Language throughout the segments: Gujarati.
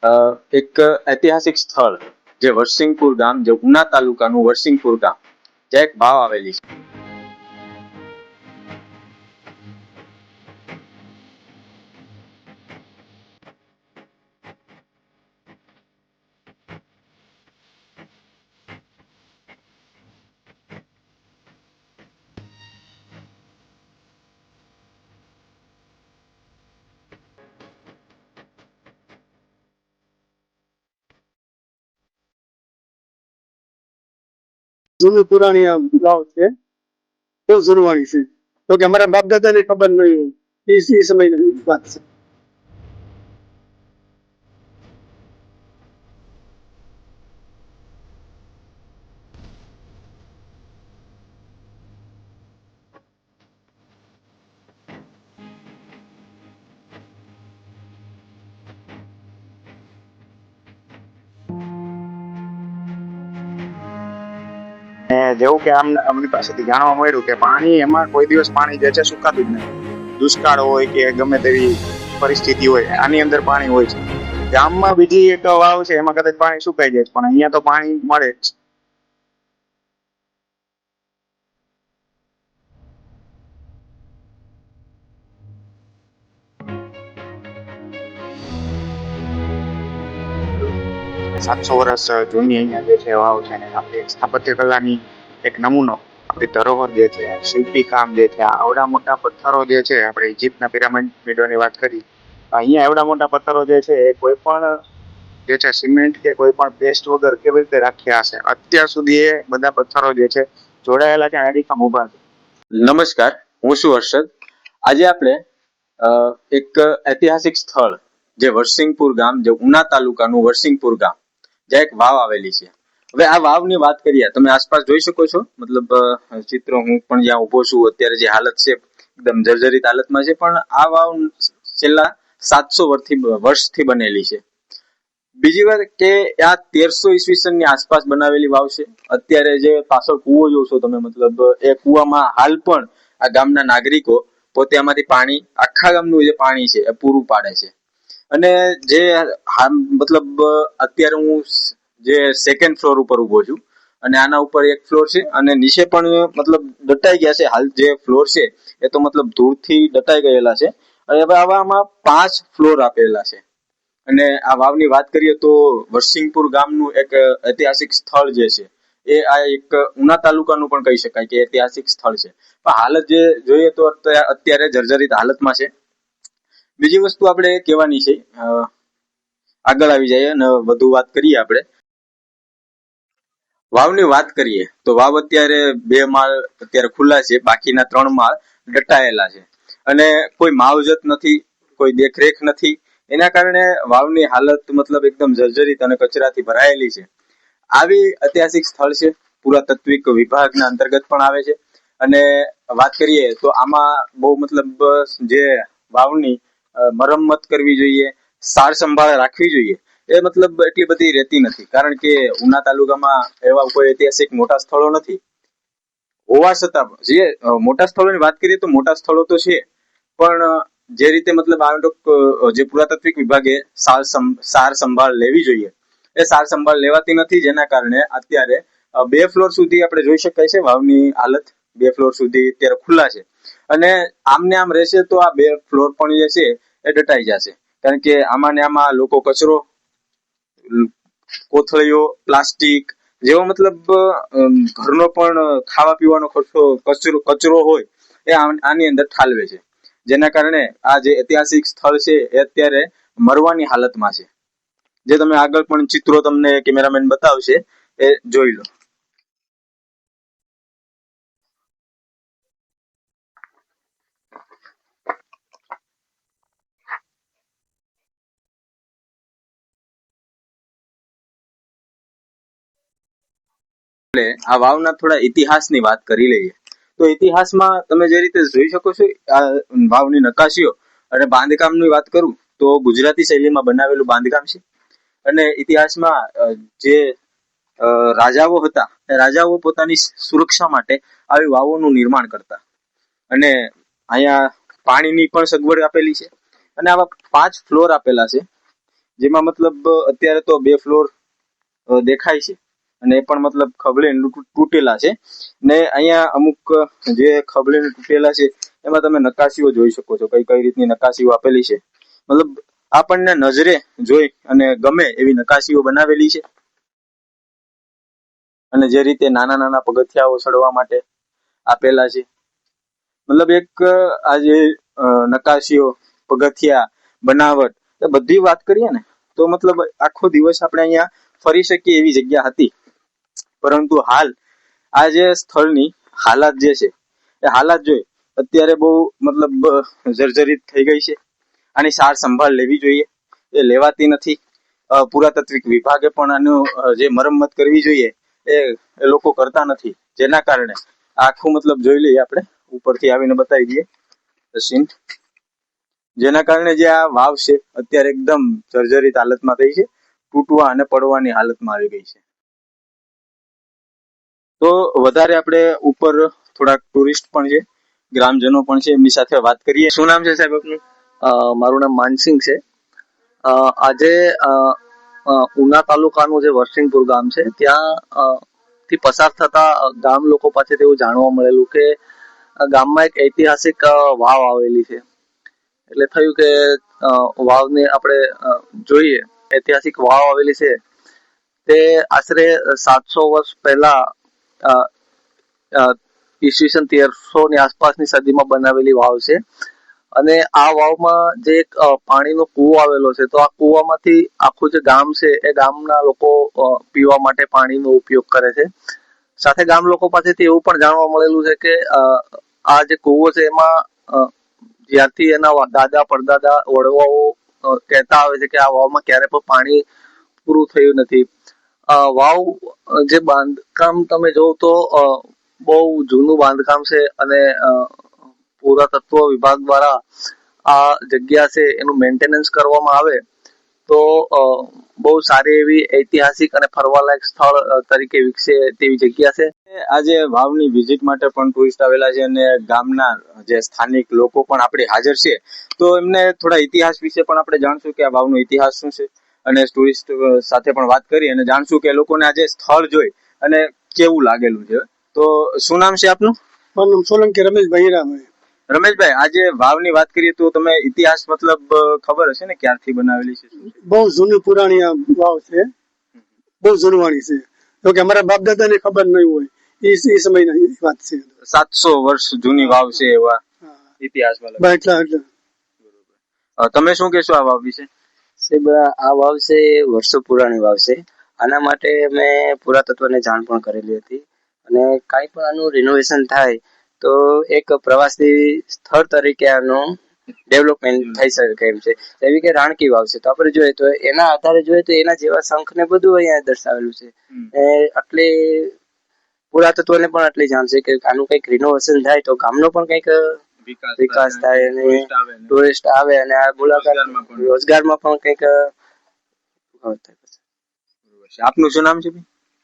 એક ઐતિહાસિક સ્થળ જે વરસિંગપુર ગામ, જે ઉના તાલુકાનું વરસિંગપુર ગામ, જ્યાં એક વાવ આવેલી છે. જૂની પુરાણી આ ગાવ છે, બહુ જૂનવાણી છે. તો કે અમારા બાપ દાદા ને ખબર નહીં હોય, એ સમયની વાત છે. જેવું કે અમની પાસેથી જાણવા મળ્યું કે પાણી એમાં કોઈ દિવસ પાણી જે છે સુકાતું જ નહીં. દુષ્કાળ હોય કે ગમે તેવી પરિસ્થિતિ હોય, આની અંદર પાણી હોય છે. ગામમાં બીજી એક વાવ છે, એમાં કદાચ પાણી સુકાઈ જાય, પણ અહીંયા તો પાણી મળે જ. સાતસો વર્ષ જૂની અહીંયા જે છે વાવ છે, ને આપણી સ્થાપત્ય કલાની એક નમૂનો, આપણી ધરોહર જે છે, શિલ્પી કામ જે છે, આવડા મોટા પથ્થરો જે છે, આપણે ઇજિપ્તના પિરામિડોની વાત કરી, અહીંયા એવડા મોટા પથ્થરો જે છે એ કોઈ પણ જે છે સિમેન્ટ કે કોઈ પણ પેસ્ટ વગર કેવી રીતે રાખ્યા હશે. અત્યાર સુધી એ બધા પથ્થરો જે છે જોડાયેલા છે, અડીખમ ઉભા છે. નમસ્કાર, હું છું હર્ષદ. આજે આપણે એક ઐતિહાસિક સ્થળ જે વરસિંગપુર ગામ, જે ઉના તાલુકાનું વરસિંગપુર ગામ, જ્યાં એક વાવ આવેલી છે. હવે આ વાવની વાત કરીએ, તમે આસપાસ જોઈ શકો છો, મતલબ ચિત્ર, હું પણ જ્યાં ઉભો છું અત્યારે જે હાલત છે એકદમ જર્જરિત હાલતમાં છે, પણ આ વાવ છેલ્લા 700 વર્ષથી બનેલી છે. બીજી વાત કે આ 1300 ઈસવીસનની આસપાસ બનાવેલી વાવ છે. અત્યારે જે પાછળ કૂવો જોશો તમે, મતલબ એ કૂવામાં હાલ પણ આ ગામના નાગરિકો પોતે આમાંથી પાણી, આખા ગામનું જે પાણી છે એ પૂરું પાડે છે. અને જે મતલબ અત્યારે હું જે સેકન્ડ ફ્લોર ઉપર ઉભો છું, અને આના ઉપર એક ફ્લોર છે, અને નીચે પણ મતલબ દટાઈ ગયા છે. હાલ જે ફ્લોર છે એ તો મતલબ ધૂળથી દટાઈ ગયેલા છે. અને હવે આમાં 5 ફ્લોર આપેલા છે. અને આ વાવની વાત કરીએ તો વરસિંગપુર ગામનું એક ઐતિહાસિક સ્થળ જે છે એ આ એક ઉના તાલુકાનું પણ કહી શકાય કે ઐતિહાસિક સ્થળ છે. પણ હાલત જે જોઈએ તો અત્યારે જર્જરિત હાલતમાં છે. બીજી વસ્તુ આપણે કહેવાની છે, આગળ આવી જાય અને વધુ વાત કરીએ. આપણે વાવની વાત કરીએ તો વાવ અત્યારે 2 માળ અત્યારે ખુલ્લા છે, બાકીના 3 માળ દટાયેલા છે, અને કોઈ માવજત નથી, કોઈ દેખરેખ નથી. એના કારણે વાવની હાલત મતલબ એકદમ જર્જરિત અને કચરાથી ભરાયેલી છે. આવી ઐતિહાસિક સ્થળ છે, પુરાતત્વિક વિભાગના અંતર્ગત પણ આવે છે. અને વાત કરીએ તો આમાં બહુ મતલબ જે વાવની મરમ્મત કરવી જોઈએ, સાર સંભાળ રાખવી જોઈએ, એ મતલબ એટલી બધી રહેતી નથી. કારણ કે ઉના તાલુકામાં એવા કોઈ ઐતિહાસિક મોટા સ્થળો નથી હોવા છતાં, જે મોટા સ્થળોની વાત કરીએ તો મોટા સ્થળો તો છે, પણ જે રીતે મતલબ જે પુરાતત્વિક વિભાગે સાર સંભાળ લેવી જોઈએ એ સાર સંભાળ લેવાતી નથી. જેના કારણે અત્યારે 2 ફ્લોર સુધી આપણે જોઈ શકાય છે વાવની હાલત. 2 ફ્લોર સુધી અત્યારે ખુલ્લા છે, અને આમને આમ રહેશે તો આ 2 ફ્લોર પણ જે છે એ દટાઈ જશે. કારણ કે આમાં ને આમાં લોકો કચરો, કોથળીઓ, પ્લાસ્ટિક જેવો મતલબ ઘરનો પણ ખાવા પીવાનો કચરો હોય એ આની અંદર ઠાલવે છે. જેના કારણે આ જે ઐતિહાસિક સ્થળ છે એ અત્યારે મરવાની હાલતમાં છે. જે તમે આગળ પણ ચિત્રો તમને કેમેરામેન બતાવશે, એ જોઈ લો. આ વાવના થોડા ઇતિહાસની વાત કરી લઈએ. તો ઇતિહાસમાં તમે જે રીતે જોઈ શકો છો, આ વાવની નકાશીઓ અને બાંધકામની વાત કરું તો ગુજરાતી શૈલીમાં બનાવેલું બાંધકામ છે. અને ઇતિહાસમાં જે રાજાઓ હતા, એ રાજાઓ પોતાની સુરક્ષા માટે આવી વાવોનું નિર્માણ કરતા. અને અહીંયા પાણીની પણ સગવડ આપેલી છે, અને આવા 5 ફ્લોર આપેલા છે. જેમાં મતલબ અત્યારે તો 2 ફ્લોર દેખાય છે અને એ પણ મતલબ ખબળીને તૂટેલા છે ને અહીંયા અમુક જે ખબળીને તૂટેલા છે એમાં તમે નકાશીઓ જોઈ શકો છો, કઈ કઈ રીતની નકાશીઓ આપેલી છે. મતલબ આપણને નજરે જોઈ અને ગમે એવી નકાશીઓ બનાવેલી છે. અને જે રીતે નાના નાના પગથિયાઓ ચડવા માટે આપેલા છે, મતલબ એક આ જે નકાશીઓ, પગથિયા, બનાવટ એ બધી વાત કરીએ ને તો મતલબ આખો દિવસ આપણે અહીંયા ફરી શકીએ એવી જગ્યા હતી. પરંતુ હાલ આ જે સ્થળની હાલાત જે છે એ હાલાત જોઈ અત્યારે બહુ મતલબ જર્જરિત થઈ ગઈ છે. આની સાર સંભાળ લેવી જોઈએ, એ લેવાતી નથી. પુરાતત્વિક વિભાગે પણ આનું જે મરમ્મત કરવી જોઈએ એ લોકો કરતા નથી, જેના કારણે આખું મતલબ જોઈ લઈએ આપણે ઉપરથી આવીને બતાવી દઈએ સીન. જેના કારણે જે આ વાવ છે અત્યારે એકદમ જર્જરિત હાલતમાં થઈ છે, તૂટવા અને પડવાની હાલતમાં આવી ગઈ છે. તો વધારે આપણે ઉપર થોડાક ટુરિસ્ટ પણ છે, ગ્રામજનો પણ છે, એમની સાથે વાત કરીએ. શું નામ છે સાહેબ આપનું? મારું નામ માનસિંહ છે. આજે ઉના તાલુકાનું જે વરસિંગપુર ગામ છે ત્યાં થી પસાર થતા ગામ લોકો પાસેથી એવું જાણવા મળેલું કે ગામમાં એક ઐતિહાસિક વાવ આવેલી છે. એટલે થયું કે વાવને આપણે જોઈએ. ઐતિહાસિક વાવ આવેલી છે તે આશરે 700 વર્ષ પહેલા ઈસવીસન 1300 ની આસપાસની સદીમાં બનાવેલી વાવ છે. અને આ વાવમાં જે એક પાણીનો કૂવો આવેલો છે, તો આ કૂવામાંથી આખું જે ગામ છે એ ગામના લોકો પીવા માટે પાણીનો ઉપયોગ કરે છે. સાથે ગામ લોકો પાસેથી એવું પણ જાણવા મળેલું છે કે આ જે કૂવો છે એમાં જ્યારથી એના દાદા પરદાદા વડવાઓ કહેતા આવે છે કે આ વાવમાં ક્યારે પણ પાણી પૂરું થયું નથી. વાવ જે બાંધકામ તમે જોવો તો બહુ જૂનું બાંધકામ છે અને પુરાતત્વ વિભાગ દ્વારા આ જગ્યા છે એનું મેન્ટેનન્સ કરવામાં આવે તો બહુ સારી એવી ઐતિહાસિક અને ફરવાલાયક સ્થળ તરીકે વિકસે તેવી જગ્યા છે. આજે વાવની વિઝિટ માટે પણ ટુરિસ્ટ આવેલા છે અને ગામના જે સ્થાનિક લોકો પણ આપણી હાજર છે. તો એમને થોડા ઇતિહાસ વિશે પણ આપણે જાણશું કે આ વાવનો ઇતિહાસ શું છે, અને ટુરિસ્ટ સાથે પણ વાત કરી અને જાણશું કે લોકોને આજે સ્થળ જોઈ અને કેવું લાગેલું છે. તો શું નામ છે આપનું? મારું નામ સોલંકી રમેશભાઈ હીરાભાઈ. રમેશભાઈ, આજે વાવની વાત કરીએ તો તમે ઇતિહાસ મતલબ ખબર હશે ને ક્યારથી બનાવેલી છે? બહુ જૂની પુરાણી આ વાવ છે, બહુ જૂનવાણી છે. તો કે અમારા બાપ દાદા ને ખબર નહીં હોય એ સમયની વાત છે. 700 વર્ષ જૂની વાવ છે એવા ઇતિહાસમાં. તમે શું કહેશો આ વાવ વિશે? સાહેબ, આ વાવ છે વર્ષો પુરાણી વાવ છે. આના માટે મેં પુરાતત્વને જાણ પણ કરેલી હતી અને કાંઈ પણ આનું રિનોવેશન થાય તો એક પ્રવાસી સ્થળ તરીકે આનું ડેવલપમેન્ટ થઈ શકે એમ છે. જેવી કે રાણકી વાવ છે, તો આપણે જોઈએ તો એના આધારે જોઈએ તો એના જેવા શંખ ને બધું અહીંયા દર્શાવેલું છે. આટલી પુરાતત્વને પણ આટલી જાણ છે કે આનું કંઈક રિનોવેશન થાય તો ગામનો પણ કંઈક વિકાસ થાય અને ટુરિસ્ટ આવે અને આ મુલાકાત રોજગારમાં પણ કંઈક. આપનું શું નામ છે?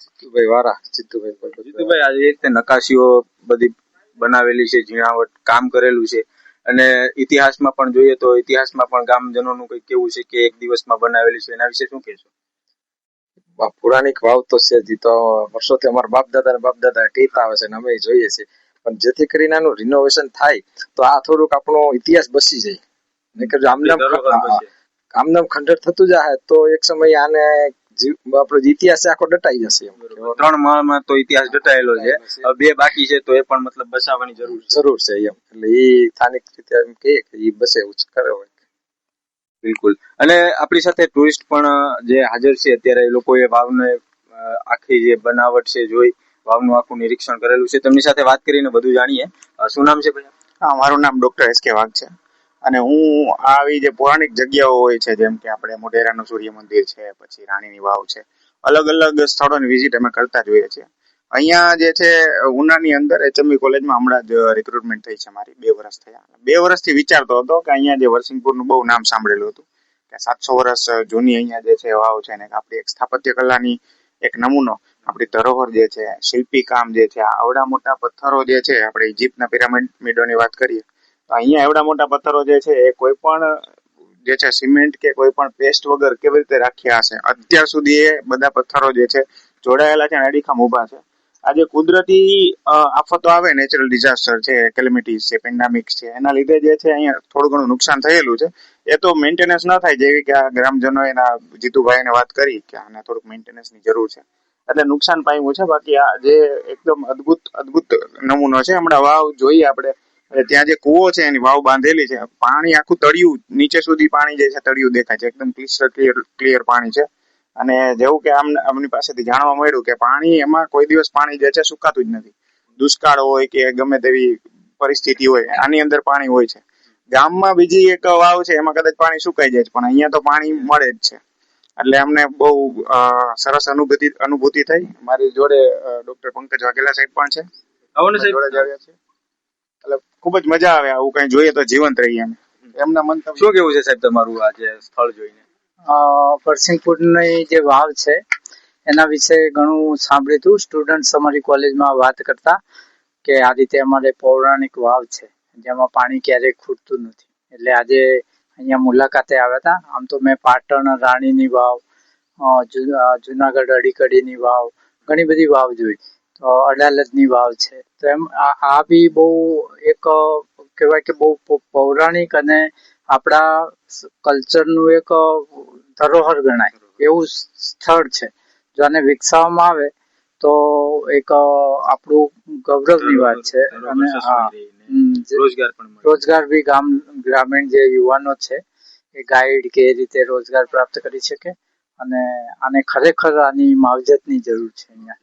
જીતુભાઈ વારા. જીતુભાઈ આજે રીતે નકાશીઓ બધી બનાવેલી છે, ઝીણાવટ કામ કરેલું છે, અને ઇતિહાસમાં પણ જોઈએ તો ઇતિહાસમાં પણ ગામજનોનું કંઈક કેવું છે કે એક દિવસમાં બનાવેલી છે, એના વિશે શું કહેશો? પુરાણિક વાવ તો છે જ, તો વર્ષોથી અમારા બાપ દાદા કહેતા આવે છે અને અમે જોઈએ છીએ. પણ જેથી કરીને આનું રિનોવેશન થાય તો આ થોડુંક આપણો ઇતિહાસ બસી જાય. આમનામ ખંડર થતું જાય તો એક સમય આને આપણો ઇતિહાસ આખો ડટાઈ જશે. 3 માળમાં તો ઇતિહાસ ડટાયેલો છે, 2 બાકી છે તો એ પણ મતલબ બસાવવાની જરૂર છે એમ. એટલે એ સ્થાનિક રીતે એમ કે એ બસે એવું કરે હોય. બિલકુલ. અને આપણી સાથે ટુરિસ્ટ પણ જે હાજર છે અત્યારે, એ લોકોએ વાવને આખી જે બનાવટ છે જોઈ, વાવનું આખું નિરીક્ષણ કરેલું છે. તેમની સાથે વાત કરીને બધું જાણીએ. શું નામ છે ભાઈ? મારું નામ ડોક્ટર એસ કે વાઘ છે અને હું આવી જે પૌરાણિક જગ્યાઓ હોય છે, જેમ કે આપણે મોઢેરાનું સૂર્ય મંદિર છે, પછી રાણીની વાવ છે, અલગ અલગ સ્થળોની વિઝિટ અમે કરતા જોઈએ છીએ. અહીંયા જે છે ઉનાની અંદર HMB કોલેજમાં હમણાં જ રિક્રુટમેન્ટ થઈ છે મારી. 2 વર્ષ થયા. 2 વર્ષથી વિચારતો હતો કે અહીંયા જે વરસિંગપુરનું બહુ નામ સાંભળેલું હતું કે 700 વર્ષ જૂની અહીંયા જે છે વાવ છે ને આપણી એક સ્થાપત્ય કલાની એક નમૂનો, આપણી ધરોહર જે છે, શિલ્પી કામ જે છે, આવડા મોટા પથ્થરો જે છે, આપણે ઇજિપ્તના પિરામિડોની વાત કરીએ તો અહીંયા એવડા મોટા પથ્થરો જે છે એ કોઈ પણ જે છે સિમેન્ટ કે કોઈ પણ પેસ્ટ વગર કેવી રીતે રાખ્યા હશે. અત્યાર સુધી એ બધા પથ્થરો જે છે જોડાયેલા છે અને અડીખમ ઊભા છે. આજે કુદરતી આફતો આવે, નેચરલ ડિઝાસ્ટર છે, કેલેમિટીઝ છે, પેન્ડામિક્સ છે, એના લીધે જે છે અહીંયા થોડું ઘણું નુકસાન થયેલું છે. એ તો મેન્ટેનન્સ ન થાય, જેવી કે આ ગ્રામજનો એના જીતુભાઈને વાત કરી કે આને થોડુંક મેન્ટેનન્સની જરૂર છે, એટલે નુકસાન પામ્યું છે. બાકી આ જે એકદમ અદ્ભુત નમૂનો છે. હમણાં વાવ જોઈએ આપણે, એટલે ત્યાં જે કૂવો છે એની વાવ બાંધેલી છે, પાણી આખું તળિયું નીચે સુધી પાણી જે છે તળિયું દેખાય છે, એકદમ ક્લિયર પાણી છે. અને જેવું કે આમની પાસેથી જાણવા મળ્યું કે પાણી એમાં કોઈ દિવસ પાણી જે છે સુકાતું જ નથી. દુષ્કાળ હોય કે ગમે તેવી પરિસ્થિતિ હોય, આની અંદર પાણી હોય છે. ગામમાં બીજી એક વાવ છે એમાં કદાચ પાણી સુકાઈ જાય છે, પણ અહીંયા તો પાણી મળે જ છે. એટલે અમને બહુ સરસ અનુભૂતિ થઈ. મારી જોડે ડોક્ટર પંકજ વાઘેલા સાહેબ પણ છે, જોડે જ આવ્યા છે. એટલે ખૂબ જ મજા આવે, આવું કઈ જોઈએ તો જીવંત રહીએ એમ. એમના મંતવ્ય શું કેવું છે સાહેબ તમારું આ જે સ્થળ જોઈને? વરસિંગપુરની જે વાવ છે એના વિશે ઘણું સાંભળ્યું હતું. સ્ટુડન્ટ્સ અમારી કોલેજમાં વાત કરતા કે આ રીતે અમારે પૌરાણિક વાવ છે જેમાં પાણી ક્યારેય ખૂટતું નથી. એટલે આજે અહીંયા મુલાકાતે આવ્યા હતા. આમ તો મેં પાટણ રાણીની વાવ, જુનાગઢ અડીકડીની વાવ, ઘણી બધી વાવ જોઈ. તો અડાલજની વાવ છે, તો એમ આ બી બહુ એક કહેવાય કે બહુ પૌરાણિક અને આપણા કલ્ચરનું એક ધરોહર ગણાય એવું સ્થળ છે. જો આને વિકસાવવામાં આવે તો એક આપણું ગૌરવની વાત છે. અને રોજગાર બી ગ્રામીણ જે યુવાનો છે એ ગાઈડ કે એ રીતે રોજગાર પ્રાપ્ત કરી શકે. અને આને ખરેખર આની માવજતની જરૂર છે અહીંયા.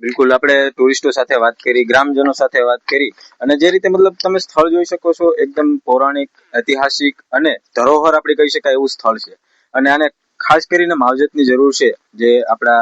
બિલકુલ, આપણે ટુરિસ્ટો સાથે વાત કરી, ગ્રામજનો સાથે વાત કરી, અને જે રીતે મતલબ તમે સ્થળ જોઈ શકો છો, એકદમ પૌરાણિક, ઐતિહાસિક અને ધરોહર આપણે કહી શકાય એવું સ્થળ છે. અને આને ખાસ કરીને માવજતની જરૂર છે. જે આપણા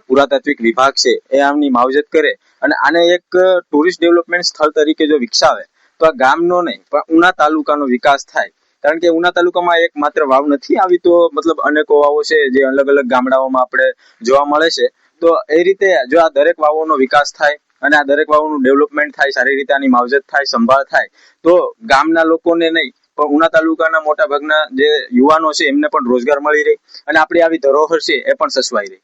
પુરાતાત્વિક વિભાગ છે એ આમની માવજત કરે અને આને એક ટુરિસ્ટ ડેવલપમેન્ટ સ્થળ તરીકે જો વિકસાવે તો આ ગામનો નહીં પણ ઉના તાલુકાનો વિકાસ થાય. કારણ કે ઉના તાલુકામાં એક માત્ર વાવ નથી, આવી તો મતલબ અનેકો વાવો છે જે અલગ અલગ ગામડાઓમાં આપણે જોવા મળે છે. તો એ રીતે જો આ દરેક વાવોનો વિકાસ થાય અને આ દરેક વાવોનું ડેવલપમેન્ટ થાય, સારી રીતે આની માવજત થાય, સંભાળ થાય, તો ગામના લોકોને નહીં પણ ઉના તાલુકાના મોટા ભાગના જે યુવાનો છે એમને પણ રોજગાર મળી રહે અને આપણી આવી ધરોહર છે એ પણ સચવાઈ રહી.